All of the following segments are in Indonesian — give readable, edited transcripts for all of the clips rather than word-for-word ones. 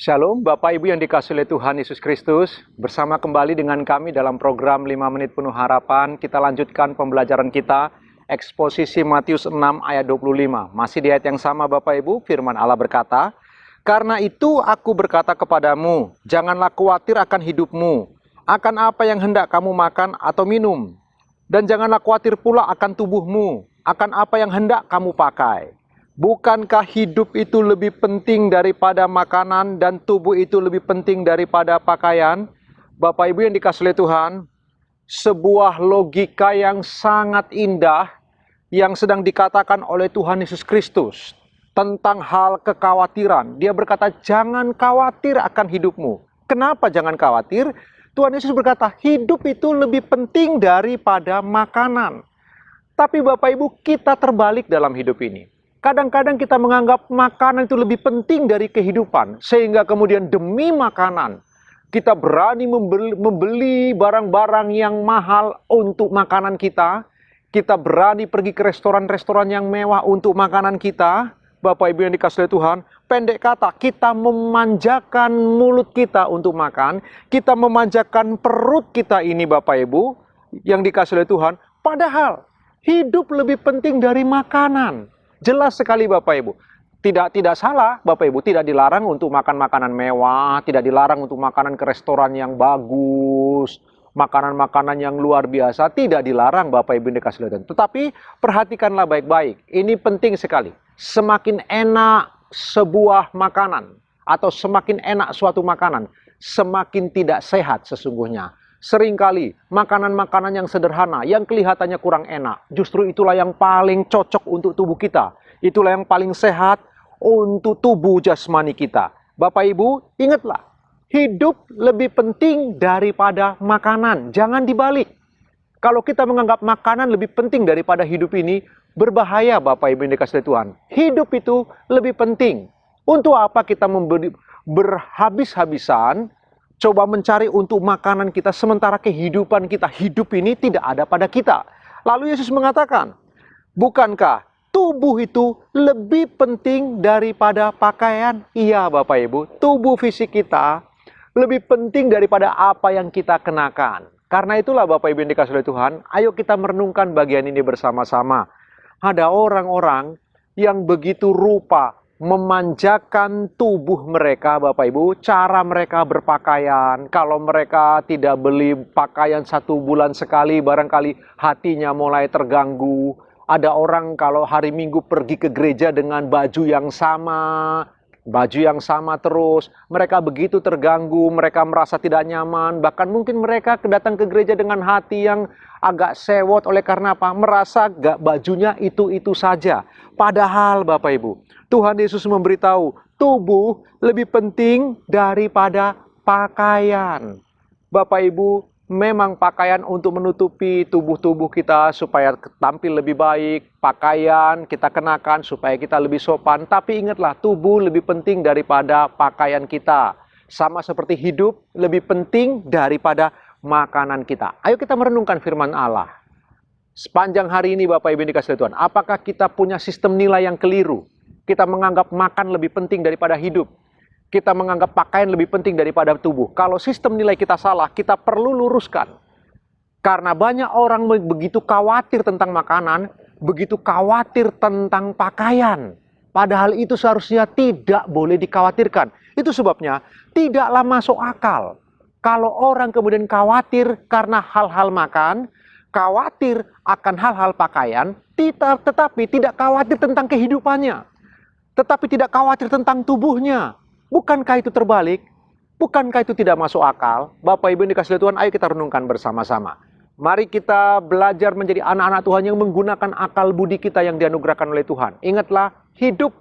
Shalom Bapak Ibu yang dikasihi oleh Tuhan Yesus Kristus. Bersama kembali dengan kami dalam program 5 Menit Penuh Harapan. Kita lanjutkan pembelajaran kita eksposisi Matius 6 ayat 25. Masih di ayat yang sama Bapak Ibu, firman Allah berkata, "Karena itu aku berkata kepadamu, janganlah khawatir akan hidupmu, akan apa yang hendak kamu makan atau minum. Dan janganlah khawatir pula akan tubuhmu, akan apa yang hendak kamu pakai. Bukankah hidup itu lebih penting daripada makanan dan tubuh itu lebih penting daripada pakaian?" Bapak Ibu yang dikasihi oleh Tuhan, sebuah logika yang sangat indah yang sedang dikatakan oleh Tuhan Yesus Kristus tentang hal kekhawatiran. Dia berkata, jangan khawatir akan hidupmu. Kenapa jangan khawatir? Tuhan Yesus berkata, hidup itu lebih penting daripada makanan. Tapi Bapak Ibu, kita terbalik dalam hidup ini. Kadang-kadang kita menganggap makanan itu lebih penting dari kehidupan. Sehingga kemudian demi makanan, kita berani membeli barang-barang yang mahal untuk makanan kita. Kita berani pergi ke restoran-restoran yang mewah untuk makanan kita. Bapak Ibu yang dikasihi oleh Tuhan, pendek kata, kita memanjakan mulut kita untuk makan. Kita memanjakan perut kita ini Bapak Ibu yang dikasihi oleh Tuhan. Padahal hidup lebih penting dari makanan. Jelas sekali Bapak Ibu. Tidak salah Bapak Ibu, tidak dilarang untuk makan makanan mewah, tidak dilarang untuk makanan ke restoran yang bagus, makanan-makanan yang luar biasa, tidak dilarang Bapak Ibu dikasih lihat. Tetapi perhatikanlah baik-baik, ini penting sekali. Semakin enak sebuah makanan atau semakin enak suatu makanan, semakin tidak sehat sesungguhnya. Seringkali makanan-makanan yang sederhana, yang kelihatannya kurang enak, justru itulah yang paling cocok untuk tubuh kita. Itulah yang paling sehat untuk tubuh jasmani kita. Bapak Ibu, ingatlah, hidup lebih penting daripada makanan. Jangan dibalik. Kalau kita menganggap makanan lebih penting daripada hidup ini, berbahaya Bapak Ibu yang dikasihi Tuhan. Hidup itu lebih penting. Untuk apa kita berhabis-habisan coba mencari untuk makanan kita, sementara kehidupan kita, hidup ini tidak ada pada kita. Lalu Yesus mengatakan, bukankah tubuh itu lebih penting daripada pakaian? Iya Bapak Ibu, tubuh fisik kita lebih penting daripada apa yang kita kenakan. Karena itulah Bapak Ibu yang dikasihi oleh Tuhan, ayo kita merenungkan bagian ini bersama-sama. Ada orang-orang yang begitu rupa memanjakan tubuh mereka Bapak Ibu, cara mereka berpakaian. Kalau mereka tidak beli pakaian 1 bulan sekali, barangkali hatinya mulai terganggu. Ada orang kalau hari Minggu pergi ke gereja dengan baju yang sama terus. Mereka begitu terganggu, mereka merasa tidak nyaman. Bahkan mungkin mereka datang ke gereja dengan hati yang agak sewot. Oleh karena apa? Merasa bajunya itu-itu saja. Padahal Bapak Ibu, Tuhan Yesus memberitahu, tubuh lebih penting daripada pakaian. Bapak Ibu, memang pakaian untuk menutupi tubuh-tubuh kita supaya tampil lebih baik. Pakaian kita kenakan supaya kita lebih sopan. Tapi ingatlah, tubuh lebih penting daripada pakaian kita. Sama seperti hidup lebih penting daripada makanan kita. Ayo kita merenungkan firman Allah. Sepanjang hari ini Bapak Ibu yang dikasihi Tuhan, apakah kita punya sistem nilai yang keliru? Kita menganggap makan lebih penting daripada hidup. Kita menganggap pakaian lebih penting daripada tubuh. Kalau sistem nilai kita salah, kita perlu luruskan. Karena banyak orang begitu khawatir tentang makanan, begitu khawatir tentang pakaian. Padahal itu seharusnya tidak boleh dikhawatirkan. Itu sebabnya tidaklah masuk akal. Kalau orang kemudian khawatir karena hal-hal makan, khawatir akan hal-hal pakaian, tetapi tidak khawatir tentang kehidupannya. Tetapi tidak khawatir tentang tubuhnya. Bukankah itu terbalik? Bukankah itu tidak masuk akal? Bapak Ibu yang dikasihi Tuhan, ayo kita renungkan bersama-sama. Mari kita belajar menjadi anak-anak Tuhan yang menggunakan akal budi kita yang dianugerahkan oleh Tuhan. Ingatlah, hidup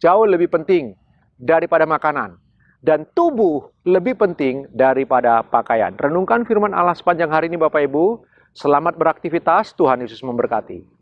jauh lebih penting daripada makanan. Dan tubuh lebih penting daripada pakaian. Renungkan firman Allah sepanjang hari ini Bapak Ibu. Selamat beraktivitas, Tuhan Yesus memberkati.